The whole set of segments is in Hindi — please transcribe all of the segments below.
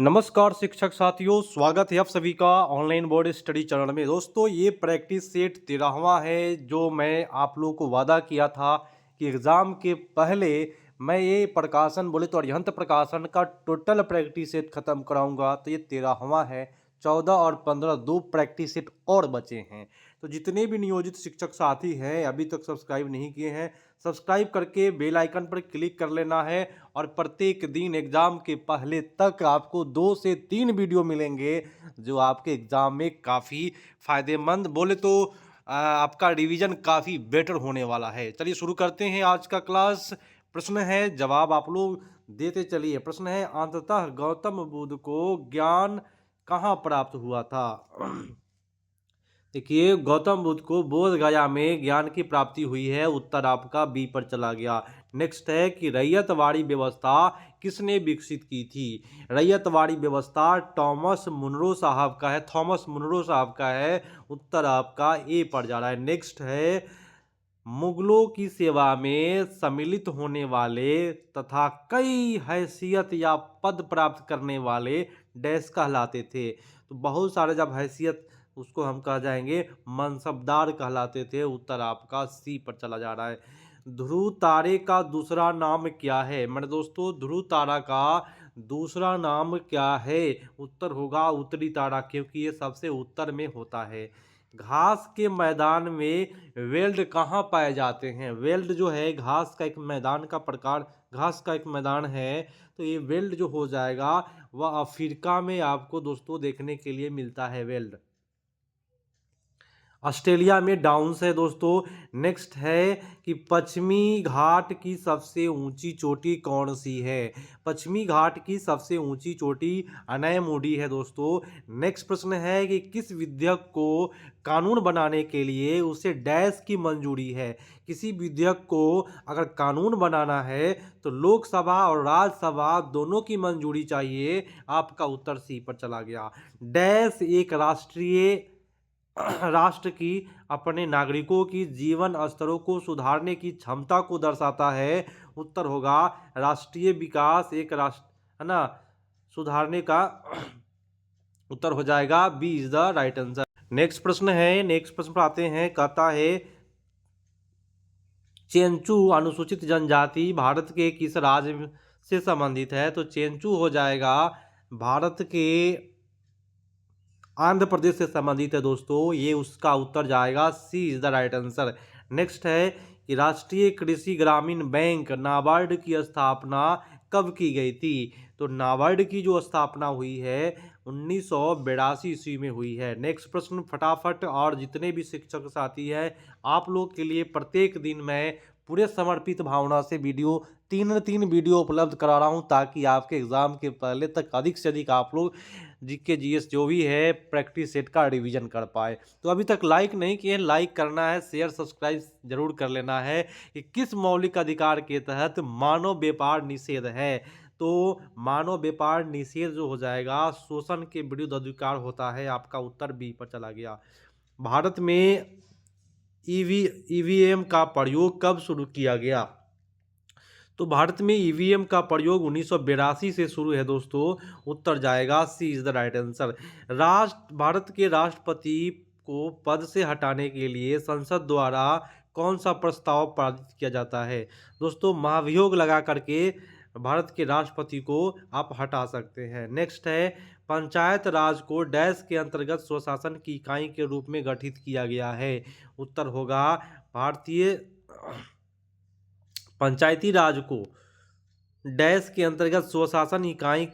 नमस्कार शिक्षक साथियों, स्वागत है आप सभी का ऑनलाइन बोर्ड स्टडी चैनल में। दोस्तों, ये प्रैक्टिस सेट 13वां है जो मैं आप लोगों को वादा किया था कि एग्ज़ाम के पहले मैं ये प्रकाशन बोले तो अरिहंत प्रकाशन का टोटल प्रैक्टिस सेट ख़त्म कराऊंगा। तो ये 13वां है। 14 और 15 दो प्रैक्टिस सेट और बचे हैं। तो जितने भी नियोजित शिक्षक साथी हैं अभी तक सब्सक्राइब नहीं किए हैं, सब्सक्राइब करके बेल आइकन पर क्लिक कर लेना है। और प्रत्येक दिन एग्ज़ाम के पहले तक आपको 2 से 3 वीडियो मिलेंगे जो आपके एग्ज़ाम में काफ़ी फ़ायदेमंद बोले तो आपका रिवीजन काफ़ी बेटर होने वाला है। चलिए शुरू करते हैं आज का क्लास। प्रश्न है, जवाब आप लोग देते चलिए। प्रश्न है, अंततः गौतम बुद्ध को ज्ञान कहाँ प्राप्त हुआ था? देखिए, गौतम बुद्ध को बोध गया में ज्ञान की प्राप्ति हुई है। उत्तर आपका बी पर चला गया। नेक्स्ट है कि रैयतवाड़ी व्यवस्था किसने विकसित की थी? रैयतवाड़ी व्यवस्था थॉमस मुनरो साहब का है। थॉमस मुनरो साहब का है। उत्तर आपका ए पर जा रहा है। नेक्स्ट है, मुगलों की सेवा में सम्मिलित होने वाले तथा कई हैसियत या पद प्राप्त करने वाले डैश कहलाते थे। तो बहुत सारे जब हैसियत उसको हम कह जाएंगे मनसबदार कहलाते थे। उत्तर आपका सी पर चला जा रहा है। ध्रुव तारे का दूसरा नाम क्या है? मेरे दोस्तों, ध्रुव तारा का दूसरा नाम क्या है? उत्तर होगा उत्तरी तारा, क्योंकि ये सबसे उत्तर में होता है। घास के मैदान में वेल्ड कहाँ पाए जाते हैं? वेल्ड जो है घास का एक मैदान का प्रकार, घास का एक मैदान है। तो ये वेल्ड जो हो जाएगा वह अफ्रीका में आपको दोस्तों देखने के लिए मिलता है वेल्ड। ऑस्ट्रेलिया में डाउन्स है दोस्तों। नेक्स्ट है कि पश्चिमी घाट की सबसे ऊंची चोटी कौन सी है? पश्चिमी घाट की सबसे ऊंची चोटी अनैमुडी है दोस्तों। नेक्स्ट प्रश्न है कि किस विधेयक को कानून बनाने के लिए उसे डैश की मंजूरी है? किसी विधेयक को अगर कानून बनाना है तो लोकसभा और राज्यसभा दोनों की मंजूरी चाहिए। आपका उत्तर सी पर चला गया। डैश एक राष्ट्र की अपने नागरिकों की जीवन स्तरों को सुधारने की क्षमता को दर्शाता है। उत्तर होगा राष्ट्रीय विकास एक राष्ट्र है ना सुधारने का। उत्तर हो जाएगा b is the right answer. Next प्रश्न है, नेक्स्ट प्रश्न पर आते हैं। कहता है, चेंचू अनुसूचित जनजाति भारत के किस राज्य से संबंधित है? तो चेंचू हो जाएगा भारत के आंध्र प्रदेश से संबंधित है दोस्तों। ये उसका उत्तर जाएगा C is the right answer. Next है कि राष्ट्रीय कृषि ग्रामीण बैंक नाबार्ड की स्थापना कब की गई थी? तो नाबार्ड की जो स्थापना हुई है 1982 ईस्वी में हुई है। नेक्स्ट प्रश्न फटाफट, और जितने भी शिक्षक साथी हैं आप लोग के लिए प्रत्येक दिन मैं पूरे समर्पित भावना से तीन वीडियो उपलब्ध करा रहा हूं, ताकि आपके एग्जाम के पहले तक अधिक से अधिक आप लोग जीके जीएस जो भी है प्रैक्टिस सेट का रिवीजन कर पाए। तो अभी तक लाइक नहीं किए, लाइक करना है, शेयर सब्सक्राइब जरूर कर लेना है। कि किस मौलिक अधिकार के तहत मानव व्यापार निषेध है? तो मानव व्यापार निषेध जो हो जाएगा शोषण के विरुद्ध अधिकार होता है। आपका उत्तर बी पर चला गया। भारत में ईवीएम का प्रयोग कब शुरू किया गया? तो भारत में ईवीएम का प्रयोग 1982 से शुरू है दोस्तों। उत्तर जाएगा C is the right answer. Bharat के राष्ट्रपति को पद से हटाने के लिए संसद द्वारा कौन सा प्रस्ताव पारित किया जाता है? दोस्तों, महाभियोग लगा करके भारत के राष्ट्रपति को आप हटा सकते हैं। नेक्स्ट है, पंचायत राज को डैश के अंतर्गत स्वशासन की इकाई के रूप में गठित किया गया है? उत्तर होगा भारतीय पंचायती राज को डैश के अंतर्गत स्वशासन इकाई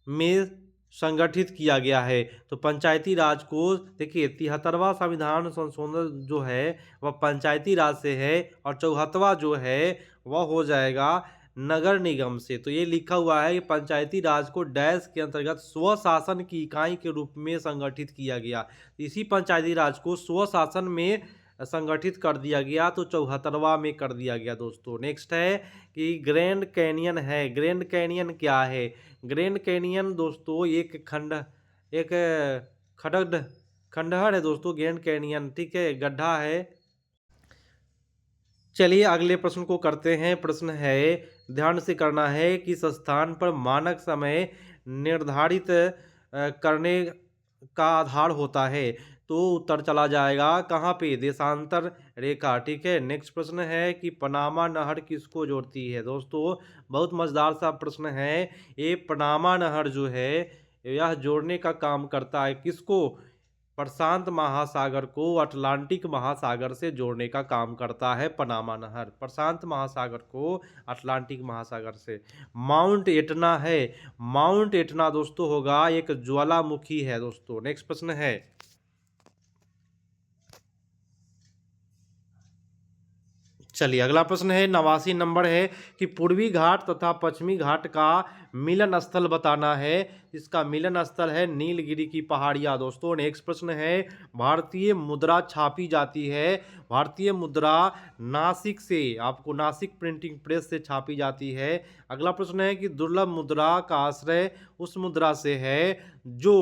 में संगठित किया गया है। तो पंचायती राज को देखिए 73वां संविधान संशोधन जो है वह पंचायती राज से है, और 74वां जो है वह हो जाएगा नगर निगम से। तो ये लिखा हुआ है कि पंचायती राज को डैश के अंतर्गत स्वशासन की इकाई के रूप में संगठित किया गया। इसी पंचायती राज को स्वशासन में संगठित कर दिया गया, तो 74वां में कर दिया गया दोस्तों। नेक्स्ट है कि ग्रैंड कैनियन है। ग्रैंड कैनियन क्या है? ग्रैंड कैनियन दोस्तों एक खंडहर है दोस्तों। ग्रैंड कैनियन ठीक है, गड्ढा है। चलिए अगले प्रश्न को करते हैं। प्रश्न है, ध्यान से करना है, कि इस स्थान पर मानक समय निर्धारित करने का आधार होता है? तो उत्तर चला जाएगा कहाँ पे? देशांतर रेखा। ठीक है, नेक्स्ट प्रश्न है कि पनामा नहर किसको जोड़ती है? दोस्तों बहुत मजेदार सा प्रश्न है। ये पनामा नहर जो है यह जोड़ने का काम करता है किसको? प्रशांत महासागर को अटलांटिक महासागर से जोड़ने का काम करता है पनामा नहर, प्रशांत महासागर को अटलांटिक महासागर से। माउंट एटना है, माउंट एटना दोस्तों होगा एक ज्वालामुखी है दोस्तों। नेक्स्ट प्रश्न है, चलिए अगला प्रश्न है 89 नंबर है कि पूर्वी घाट तथा पश्चिमी घाट का मिलन स्थल बताना है। इसका मिलन स्थल है नीलगिरी की पहाड़ियाँ दोस्तों। नेक्स्ट प्रश्न है, भारतीय मुद्रा छापी जाती है, भारतीय मुद्रा नासिक से, आपको नासिक प्रिंटिंग प्रेस से छापी जाती है। अगला प्रश्न है कि दुर्लभ मुद्रा का आश्रय उस मुद्रा से है जो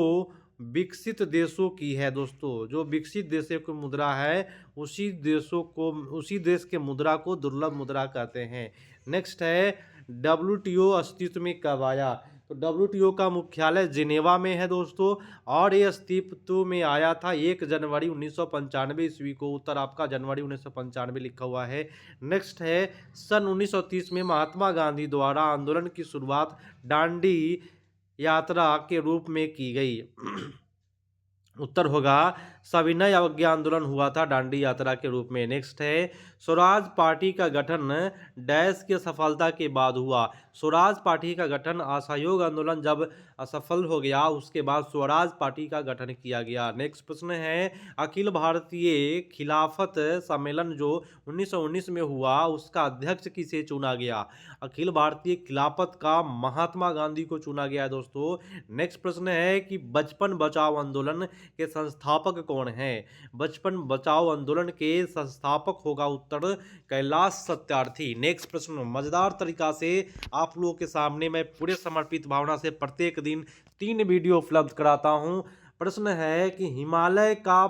विकसित देशों की है दोस्तों। जो विकसित देशों की मुद्रा है उसी देशों को, उसी देश के मुद्रा को दुर्लभ मुद्रा कहते हैं। नेक्स्ट है, डब्ल्यूटीओ अस्तित्व में कब आया? तो डब्ल्यूटीओ का मुख्यालय जिनेवा में है दोस्तों, और ये अस्तित्व में आया था 1 जनवरी 1995 ईस्वी को। उत्तर आपका जनवरी 1995 लिखा हुआ है। नेक्स्ट है, सन 1930 में महात्मा गांधी द्वारा आंदोलन की शुरुआत दांडी यात्रा के रूप में की गई। उत्तर होगा सविनय अवज्ञा आंदोलन हुआ था दांडी यात्रा के रूप में। नेक्स्ट है, स्वराज पार्टी का गठन डैश की सफलता के बाद हुआ। स्वराज पार्टी का गठन असहयोग आंदोलन जब असफल हो गया उसके बाद स्वराज पार्टी का गठन किया गया। नेक्स्ट प्रश्न है, अखिल भारतीय खिलाफत सम्मेलन जो 1919 में हुआ उसका अध्यक्ष किसे चुना गया? अखिल भारतीय खिलाफत का महात्मा गांधी को चुना गया है दोस्तों। नेक्स्ट प्रश्न है कि बचपन बचाओ आंदोलन के संस्थापक कौन हैं? बचपन बचाओ आंदोलन के संस्थापक होगा उत्तर कैलाश सत्यार्थी। नेक्स्ट प्रश्न, मजेदार तरीका से आप लोगों के सामने मैं पूरे समर्पित भावना से प्रत्येक दिन 3 वीडियो उपलब्ध कराता हूं। प्रश्न है कि हिमालय का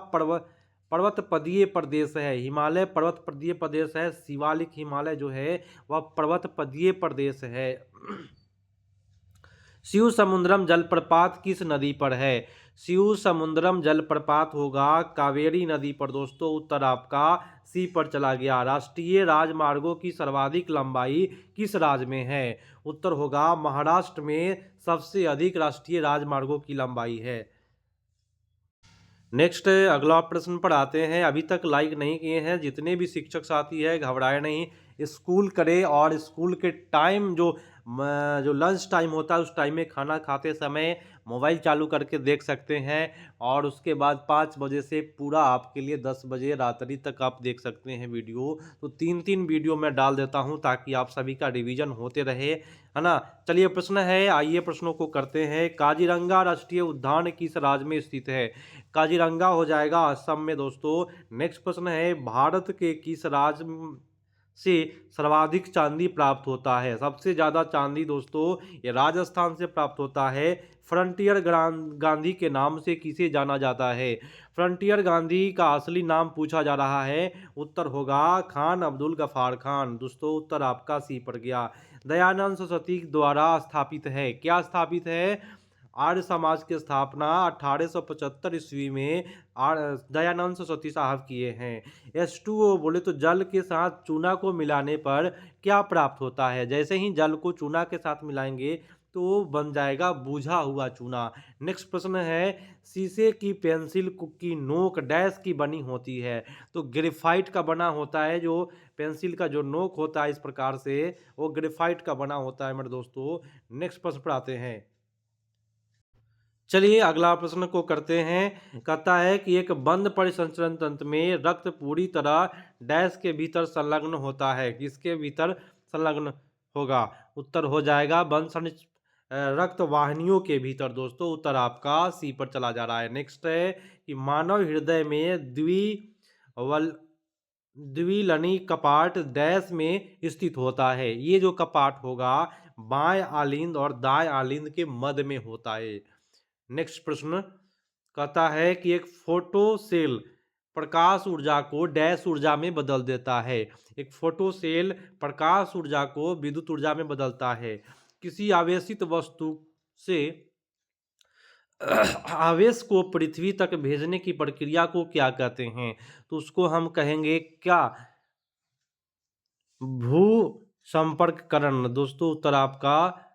पर्वतपदीय प्रदेश है, हिमालय पर्वतपदीय प्रदेश है, शिवालिक हिमालय जो है वह पर्वतपदीय प्रदेश है। शिव समुद्रम जलप्रपात किस नदी पर है? शिव समुद्रम जलप्रपात होगा कावेरी नदी पर दोस्तों। उत्तर आपका सी पर चला गया। राष्ट्रीय राजमार्गों की सर्वाधिक लंबाई किस राज्य में है? उत्तर होगा महाराष्ट्र में सबसे अधिक राष्ट्रीय राजमार्गों की लंबाई है। नेक्स्ट अगला प्रश्न पर आते हैं। अभी तक लाइक नहीं किए हैं जितने भी शिक्षक साथी हैं घबराए नहीं, स्कूल करें और स्कूल के टाइम जो लंच टाइम होता है उस टाइम में खाना खाते समय मोबाइल चालू करके देख सकते हैं, और उसके बाद 5 बजे से पूरा आपके लिए 10 बजे रात्रि तक आप देख सकते हैं वीडियो। तो 3-3 वीडियो मैं डाल देता हूं ताकि आप सभी का रिवीजन होते रहे, है ना। चलिए प्रश्न है, आइए प्रश्नों को करते हैं। काजीरंगा राष्ट्रीय उद्यान किस राज्य में स्थित है? काजीरंगा हो जाएगा असम में दोस्तों। नेक्स्ट प्रश्न है, भारत के किस राज्य से सर्वाधिक चांदी प्राप्त होता है? सबसे ज़्यादा चांदी दोस्तों ये राजस्थान से प्राप्त होता है। फ्रंटियर गांधी के नाम से किसे जाना जाता है? फ्रंटियर गांधी का असली नाम पूछा जा रहा है। उत्तर होगा खान अब्दुल गफार खान दोस्तों। उत्तर आपका सी पर गया। दयानंद सरस्वती द्वारा स्थापित है, क्या स्थापित है? आर्य समाज की स्थापना 1875 ईस्वी में दयानंद सरस्वती साहब किए हैं। H2O बोले तो जल के साथ चूना को मिलाने पर क्या प्राप्त होता है? जैसे ही जल को चूना के साथ मिलाएंगे तो बन जाएगा बुझा हुआ चूना। नेक्स्ट प्रश्न है, शीशे की पेंसिल की नोक डैश की बनी होती है? तो ग्रेफाइट का बना होता है। जो पेंसिल का जो नोक होता है इस प्रकार से वो ग्रेफाइट का बना होता है मेरे दोस्तों। नेक्स्ट प्रश्न पर आते हैं। चलिए अगला प्रश्न को करते हैं। कहता है कि एक बंद परिसंचरण तंत्र में रक्त पूरी तरह डैश के भीतर संलग्न होता है, किसके भीतर संलग्न होगा? उत्तर हो जाएगा बंद रक्त वाहिनियों के भीतर दोस्तों। उत्तर आपका सी पर चला जा रहा है। नेक्स्ट है कि मानव हृदय में द्विलनी कपाट डैश में स्थित होता है? ये जो कपाट होगा बाएं आलिंद और दाएं आलिंद के मध्य में होता है। नेक्स्ट प्रश्न कहता है कि एक फोटो सेल प्रकाश ऊर्जा को डैश ऊर्जा में बदल देता है? एक फोटो सेल प्रकाश ऊर्जा को विद्युत ऊर्जा में बदलता है। किसी आवेशित वस्तु से आवेश को पृथ्वी तक भेजने की प्रक्रिया को क्या कहते हैं? तो उसको हम कहेंगे क्या? भू संपर्ककरण। दोस्तों उत्तर आपका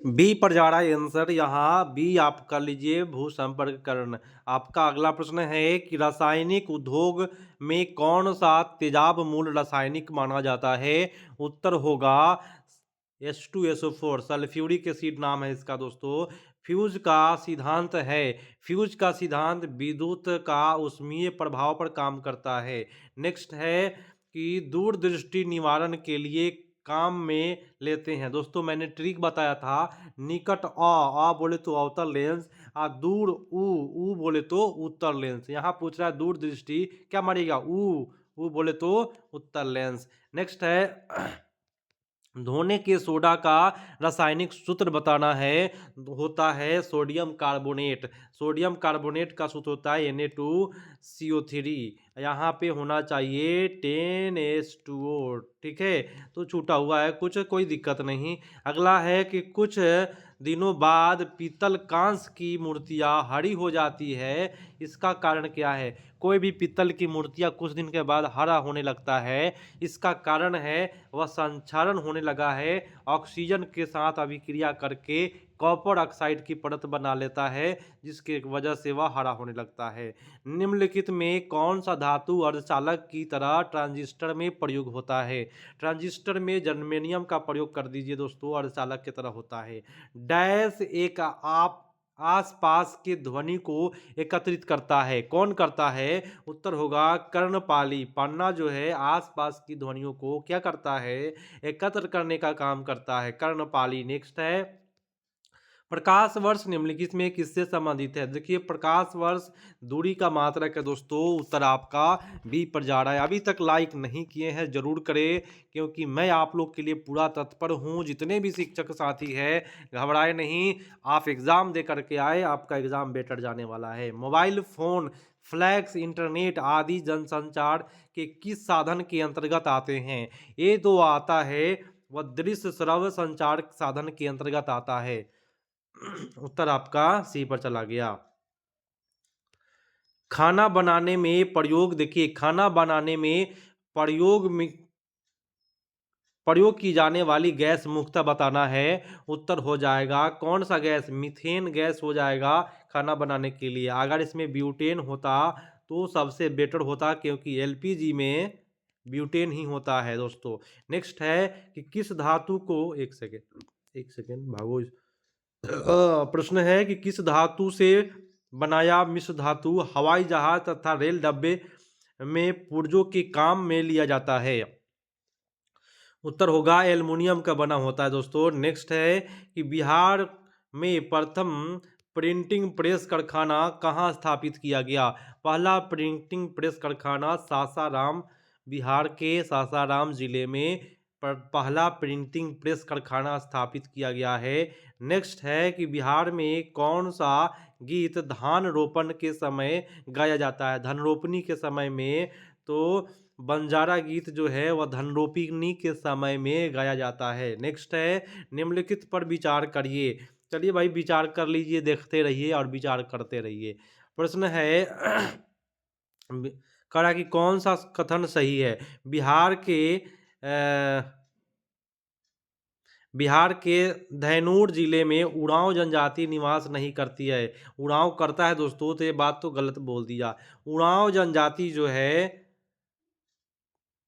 बी पर जा रहा है आंसर, यहाँ बी आप कर लीजिए, भू संपर्ककरण। आपका अगला प्रश्न है कि रासायनिक उद्योग में कौन सा तेजाब मूल रासायनिक माना जाता है? उत्तर होगा H2SO4, सल्फ्यूरिक एसिड नाम है इसका दोस्तों। फ्यूज का सिद्धांत है, फ्यूज का सिद्धांत विद्युत का ऊष्मीय प्रभाव पर काम करता है। नेक्स्ट है कि दूरदृष्टि निवारण के लिए काम में लेते हैं। दोस्तों मैंने ट्रिक बताया था, निकट आ बोले तो अवतल लेंस, दूर ऊ बोले तो उत्तर लेंस। यहाँ पूछ रहा है दूर दृष्टि, क्या मारेगा? ऊ बोले तो उत्तर लेंस। नेक्स्ट है धोने के सोडा का रासायनिक सूत्र बताना है। होता है सोडियम कार्बोनेट। सोडियम कार्बोनेट का सूत्र होता है Na2CO3। यहाँ पे होना चाहिए 10H2O। ठीक है, तो छूटा हुआ है कुछ, कोई दिक्कत नहीं। अगला है कि कुछ दिनों बाद पीतल कांस की मूर्तियाँ हरी हो जाती है, इसका कारण क्या है? कोई भी पीतल की मूर्तियाँ कुछ दिन के बाद हरा होने लगता है, इसका कारण है वह संक्षारण होने लगा है, ऑक्सीजन के साथ अभिक्रिया करके कॉपर ऑक्साइड की परत बना लेता है, जिसके वजह से वह हरा होने लगता है। निम्नलिखित में कौन सा धातु अर्धचालक की तरह ट्रांजिस्टर में प्रयोग होता है? ट्रांजिस्टर में जर्मेनियम का प्रयोग कर दीजिए दोस्तों, अर्धचालक की तरह होता है। डैश एक आप आसपास के ध्वनि को एकत्रित करता है, कौन करता है? उत्तर होगा कर्णपाली। पन्ना जो है आसपास की ध्वनियों को क्या करता है? एकत्र करने का काम करता है, कर्णपाली। नेक्स्ट है प्रकाश वर्ष निम्नलिखित में किससे संबंधित है? देखिए प्रकाश वर्ष दूरी का मात्रक है दोस्तों। उत्तर आपका बी पर जा रहा है। अभी तक लाइक नहीं किए हैं जरूर करें, क्योंकि मैं आप लोग के लिए पूरा तत्पर हूं। जितने भी शिक्षक साथी हैं घबराए नहीं, आप एग्जाम दे करके आए, आपका एग्जाम बेटर जाने वाला है। मोबाइल फोन, फ्लैक्स, इंटरनेट आदि जनसंचार के किस साधन के अंतर्गत आते हैं? ये तो आता है वह दृश्य श्रव्य संचार साधन के अंतर्गत आता है। उत्तर आपका सी पर चला गया। खाना बनाने में प्रयोग, देखिए खाना बनाने में प्रयोग में प्रयोग की जाने वाली गैस मुख्यतः बताना है। उत्तर हो जाएगा कौन सा गैस? मीथेन गैस हो जाएगा खाना बनाने के लिए। अगर इसमें ब्यूटेन होता तो सबसे बेटर होता, क्योंकि एलपीजी में ब्यूटेन ही होता है दोस्तों। नेक्स्ट है कि किस धातु को, एक सेकेंड भागो। प्रश्न है कि किस धातु से बनाया मिश्र धातु हवाई जहाज तथा रेल डब्बे में पुर्जों के काम में लिया जाता है? उत्तर होगा एल्युमिनियम का बना होता है दोस्तों। नेक्स्ट है कि बिहार में प्रथम प्रिंटिंग प्रेस कारखाना कहाँ स्थापित किया गया? पहला प्रिंटिंग प्रेस कारखाना सासाराम, बिहार के सासाराम जिले में पहला प्रिंटिंग प्रेस कारखाना स्थापित किया गया है। नेक्स्ट है कि बिहार में कौन सा गीत धान रोपण के समय गाया जाता है? धन रोपनी के समय में तो बंजारा गीत जो है वह धन रोपनी के समय में गाया जाता है। नेक्स्ट है निम्नलिखित पर विचार करिए। चलिए भाई विचार कर लीजिए, देखते रहिए और विचार करते रहिए। प्रश्न है करा कि कौन सा कथन सही है? बिहार के धैनूर जिले में उरांव जनजाति निवास नहीं करती है। उरांव करता है दोस्तों, तो ये बात तो गलत बोल दिया। उरांव जनजाति जो है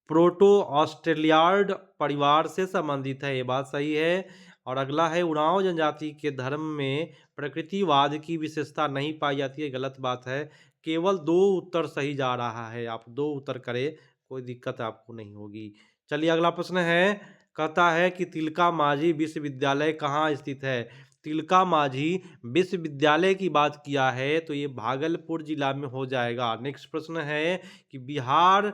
प्रोटो ऑस्ट्रेलियार्ड परिवार से संबंधित है, ये बात सही है। और अगला है उरांव जनजाति के धर्म में प्रकृतिवाद की विशेषता नहीं पाई जाती है, गलत बात है। केवल 2 उत्तर सही जा रहा है, आप 2 उत्तर करें, कोई दिक्कत आपको नहीं होगी। चलिए अगला प्रश्न है, कहता है कि तिलका मांझी विश्वविद्यालय कहाँ स्थित है? तिलका मांझी विश्वविद्यालय की बात किया है तो ये भागलपुर जिला में हो जाएगा। नेक्स्ट प्रश्न है कि बिहार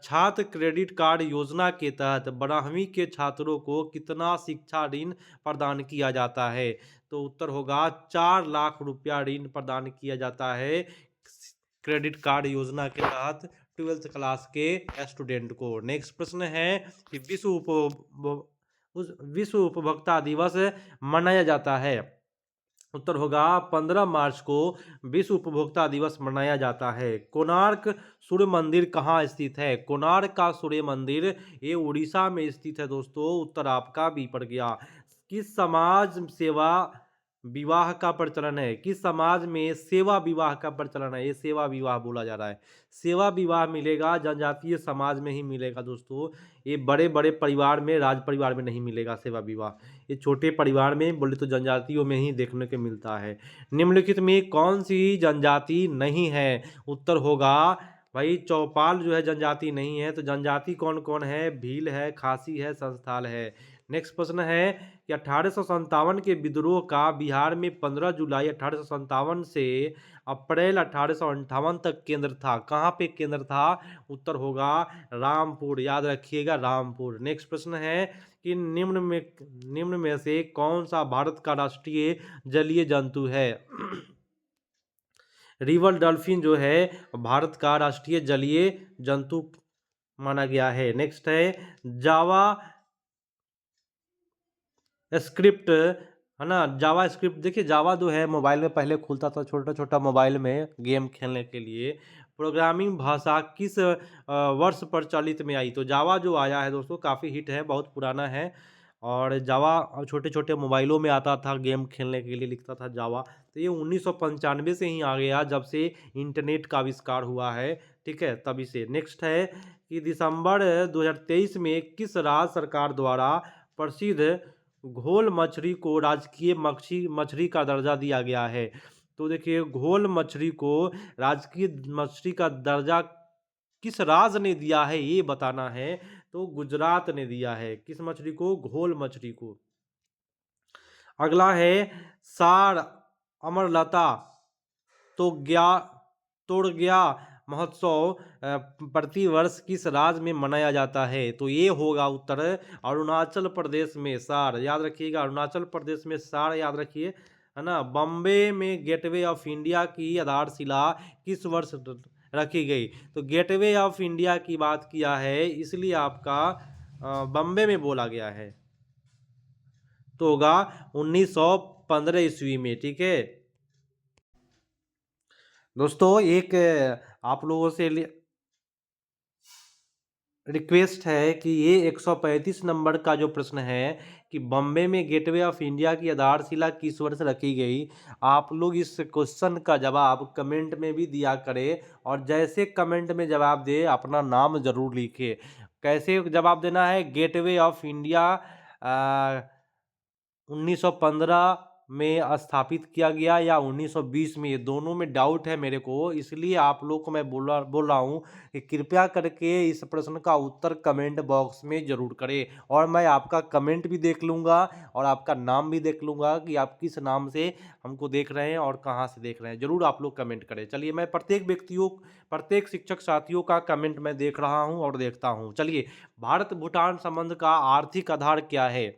छात्र क्रेडिट कार्ड योजना के तहत 12वीं के छात्रों को कितना शिक्षा ऋण प्रदान किया जाता है? तो उत्तर होगा 4 लाख रुपया ऋण प्रदान किया जाता है क्रेडिट कार्ड योजना के तहत 12th क्लास के स्टूडेंट को। नेक्स्ट प्रश्न है कि विश्व उस विश्व उपभोक्ता दिवस मनाया जाता है? उत्तर होगा 15 मार्च को विश्व उपभोक्ता दिवस मनाया जाता है। कोणार्क सूर्य मंदिर कहाँ स्थित है? कोणार्क का सूर्य मंदिर ये उड़ीसा में स्थित है दोस्तों। उत्तर आपका बी पड़ गया। किस समाज सेवा विवाह का प्रचलन है? किस समाज में सेवा विवाह का प्रचलन है? ये सेवा विवाह बोला जा रहा है। सेवा विवाह मिलेगा जनजातीय समाज में ही मिलेगा दोस्तों। ये बड़े बड़े परिवार में, राज परिवार में नहीं मिलेगा सेवा विवाह। ये छोटे परिवार में बोले तो जनजातियों में ही देखने को मिलता है। निम्नलिखित में कौन सी जनजाति नहीं है? उत्तर होगा भाई चौपाल जो है जनजाति नहीं है। तो जनजाति कौन कौन है? भील है, खासी है, संस्थाल है। नेक्स्ट प्रश्न है कि 1857 के विद्रोह का बिहार में 15 जुलाई 1857 से अप्रैल 1858 तक केंद्र था। कहाँ पे केंद्र था? उत्तर होगा रामपुर। याद रखिएगा रामपुर। नेक्स्ट प्रश्न है कि निम्न में से कौन सा भारत का राष्ट्रीय जलीय जंतु है? रिवर डॉल्फिन जो है भारत का राष्ट्रीय जलीय जंतु माना गया है। नेक्स्ट है जावा स्क्रिप्ट, है ना। जावा स्क्रिप्ट देखिए, जावा जो है मोबाइल में पहले खुलता था छोटा छोटा मोबाइल में गेम खेलने के लिए। प्रोग्रामिंग भाषा किस वर्ष प्रचलित में आई? तो जावा जो आया है दोस्तों काफ़ी हिट है, बहुत पुराना है। और जावा छोटे छोटे मोबाइलों में आता था, गेम खेलने के लिए लिखता था जावा। तो ये 1995 से ही आ गया, जब से इंटरनेट का आविष्कार हुआ है, ठीक है, तभी से। नेक्स्ट है कि दिसंबर 2023 में किस राज्य सरकार द्वारा प्रसिद्ध घोल मछली को राजकीय मछली का दर्जा दिया गया है? तो देखिए, घोल मछली को राजकीय मछली का दर्जा किस राज्य ने दिया है ये बताना है। तो गुजरात ने दिया है। किस मछली को? घोल मछली को। अगला है सार अमरलता तो तोड़ग्या महोत्सव प्रतिवर्ष किस राज्य में मनाया जाता है? तो ये होगा उत्तर अरुणाचल प्रदेश में। सार याद रखिएगा, अरुणाचल प्रदेश में सार याद रखिए, है ना। बॉम्बे में गेटवे ऑफ इंडिया की आधारशिला किस वर्ष रखी गई? तो गेटवे ऑफ इंडिया की बात किया है, इसलिए आपका बॉम्बे में बोला गया है। तो होगा 1915 ईस्वी में, ठीक है दोस्तों। एक आप लोगों से रिक्वेस्ट है कि ये 135 नंबर का जो प्रश्न है कि बॉम्बे में गेटवे ऑफ इंडिया की आधारशिला किस वर्ष रखी गई, आप लोग इस क्वेश्चन का जवाब कमेंट में भी दिया करें। और जैसे कमेंट में जवाब दे अपना नाम जरूर लिखे। कैसे जवाब देना है? गेटवे ऑफ इंडिया 1915 में स्थापित किया गया या 1920 में, ये दोनों में डाउट है मेरे को। इसलिए आप लोग को मैं बोल रहा हूँ कि कृपया करके इस प्रश्न का उत्तर कमेंट बॉक्स में ज़रूर करें। और मैं आपका कमेंट भी देख लूँगा और आपका नाम भी देख लूँगा कि आप किस नाम से हमको देख रहे हैं और कहाँ से देख रहे हैं। ज़रूर आप लोग कमेंट करें। चलिए, मैं प्रत्येक शिक्षक साथियों का कमेंट मैं देख रहा हूँ और देखता हूँ। चलिए, भारत भूटान संबंध का आर्थिक आधार क्या है?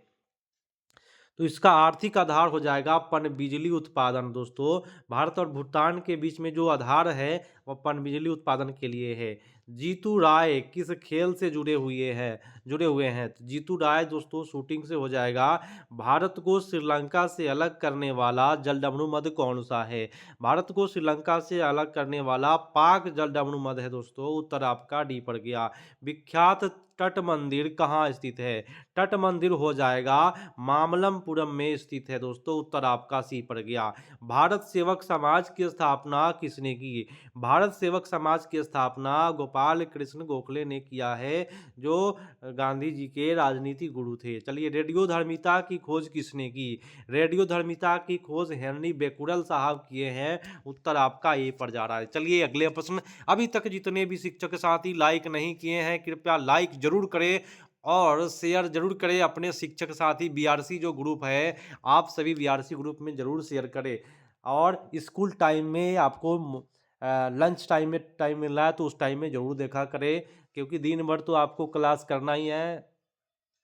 तो इसका आर्थिक आधार हो जाएगा पनबिजली उत्पादन दोस्तों। भारत और भूटान के बीच में जो आधार है वह पनबिजली उत्पादन के लिए है। जीतू राय किस खेल से जुड़े हुए हैं? तो जीतू राय दोस्तों शूटिंग से हो जाएगा। भारत को श्रीलंका से अलग करने वाला जलडमरू मद कौन सा है? भारत को श्रीलंका से अलग करने वाला पाक जलडमरू मद है दोस्तों। उत्तर आपका डी पड़ गया। विख्यात तट मंदिर कहाँ स्थित है? तट मंदिर हो जाएगा मामल्लपुरम में स्थित है दोस्तों। उत्तर आपका सी पड़ गया। भारत सेवक समाज की स्थापना किसने की? भारत सेवक समाज की स्थापना गोपाल कृष्ण गोखले ने किया है, जो गांधी जी के राजनीतिक गुरु थे। चलिए, रेडियोधर्मिता की खोज किसने की? रेडियोधर्मिता की खोज हेनरी बेकुरल साहब किए हैं। उत्तर आपका ए पर जा रहा है। चलिए, अगले प्रश्न। अभी तक जितने भी शिक्षक साथी लाइक नहीं किए हैं कृपया लाइक जरूर करें और शेयर जरूर करें अपने शिक्षक साथी बीआरसी जो ग्रुप है, आप सभी बीआरसी ग्रुप में जरूर शेयर करें। और स्कूल टाइम में आपको लंच टाइम मिल रहा है तो उस टाइम में ज़रूर देखा करें, क्योंकि दिन भर तो आपको क्लास करना ही है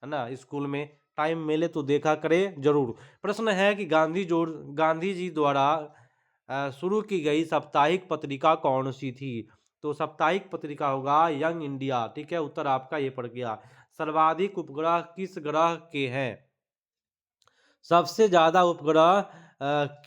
ना। स्कूल में टाइम मिले तो देखा करें जरूर। प्रश्न है कि गांधी जी द्वारा शुरू की गई साप्ताहिक पत्रिका कौन सी थी? तो साप्ताहिक पत्रिका होगा यंग इंडिया, ठीक है। उत्तर आपका ये पड़ गया। सर्वाधिक उपग्रह किस ग्रह के हैं? सबसे ज़्यादा उपग्रह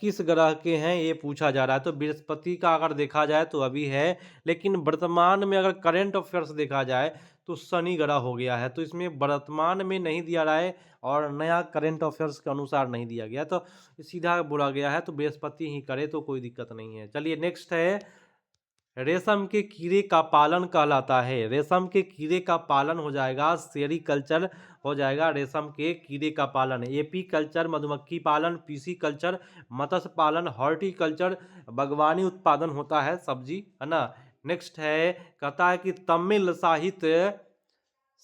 किस ग्रह के हैं ये पूछा जा रहा है। तो बृहस्पति का अगर देखा जाए तो अभी है, लेकिन वर्तमान में अगर करंट अफेयर्स देखा जाए तो शनि ग्रह हो गया है। तो इसमें वर्तमान में नहीं दिया रहा है और नया करंट अफेयर्स के अनुसार नहीं दिया गया, तो सीधा बोला गया है। तो बृहस्पति ही करे तो कोई दिक्कत नहीं है। चलिए नेक्स्ट है, रेशम के कीड़े का पालन कहलाता है। रेशम के कीड़े का पालन हो जाएगा सेरीकल्चर, हो जाएगा रेशम के कीड़े का पालन। एपी कल्चर मधुमक्खी पालन, पीसी कल्चर मत्स्य पालन, हॉर्टिकल्चर बागवानी उत्पादन होता है, सब्जी, है ना। नेक्स्ट है, कहता है कि तमिल साहित्य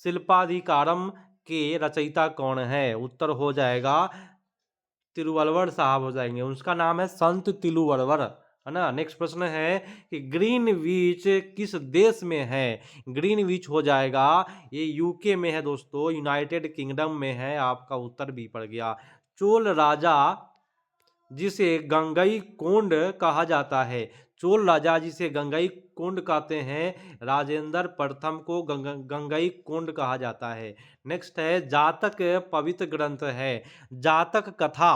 शिल्पाधिकारम के रचयिता कौन है? उत्तर हो जाएगा तिरुवल्वर साहब हो जाएंगे, उसका नाम है संत तिरुवल्वर, है ना। नेक्स्ट प्रश्न है कि ग्रीनविच किस देश में है? ग्रीनविच हो जाएगा, ये यूके में है दोस्तों, यूनाइटेड किंगडम में है। आपका उत्तर भी पड़ गया। चोल राजा जिसे गंगई कोंड कहा जाता है, चोल राजा जिसे गंगई कोंड कहते हैं, राजेंद्र प्रथम को गंगई कोंड कहा जाता है। नेक्स्ट है, जातक पवित्र ग्रंथ है। जातक कथा,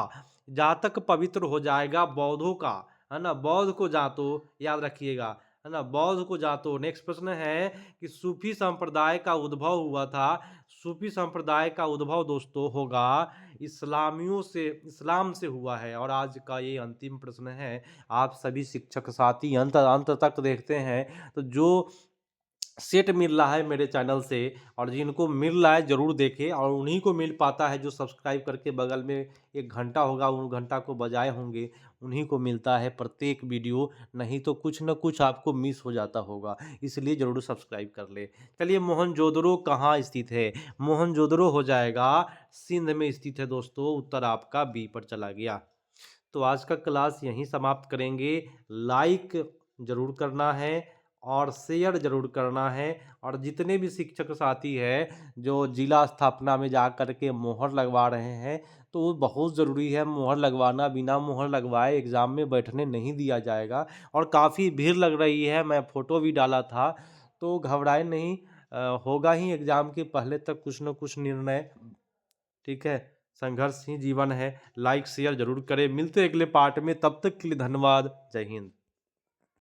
जातक पवित्र हो जाएगा बौद्धों का, है ना। बौद्ध को जातो याद रखिएगा, है ना, बौद्ध को जातो। नेक्स्ट प्रश्न है कि सूफी संप्रदाय का उद्भव हुआ था। सूफी संप्रदाय का उद्भव दोस्तों होगा इस्लामियों से, इस्लाम से हुआ है। और आज का ये अंतिम प्रश्न है। आप सभी शिक्षक साथी अंत अंत तक देखते हैं, तो जो सेट मिल रहा है मेरे चैनल से, और जिनको मिल रहा है ज़रूर देखें, और उन्हीं को मिल पाता है जो सब्सक्राइब करके बगल में एक घंटा होगा, उन घंटा को बजाए होंगे, उन्हीं को मिलता है प्रत्येक वीडियो। नहीं तो कुछ न कुछ आपको मिस हो जाता होगा, इसलिए ज़रूर सब्सक्राइब कर ले। चलिए, मोहनजोदड़ो कहाँ स्थित है? मोहनजोदड़ो हो जाएगा सिंध में स्थित है दोस्तों। उत्तर आपका बी पर चला गया। तो आज का क्लास यहीं समाप्त करेंगे। लाइक ज़रूर करना है और शेयर ज़रूर करना है। और जितने भी शिक्षक साथी हैं जो जिला स्थापना में जा कर के मोहर लगवा रहे हैं, तो वो बहुत ज़रूरी है मोहर लगवाना। बिना मोहर लगवाए एग्ज़ाम में बैठने नहीं दिया जाएगा। और काफ़ी भीड़ लग रही है, मैं फ़ोटो भी डाला था, तो घबराए नहीं, होगा ही एग्ज़ाम के पहले तक कुछ न कुछ निर्णय। ठीक है, संघर्ष ही जीवन है। लाइक शेयर जरूर करें। मिलते हैं अगले पार्ट में, तब तक के लिए धन्यवाद। जय हिंद।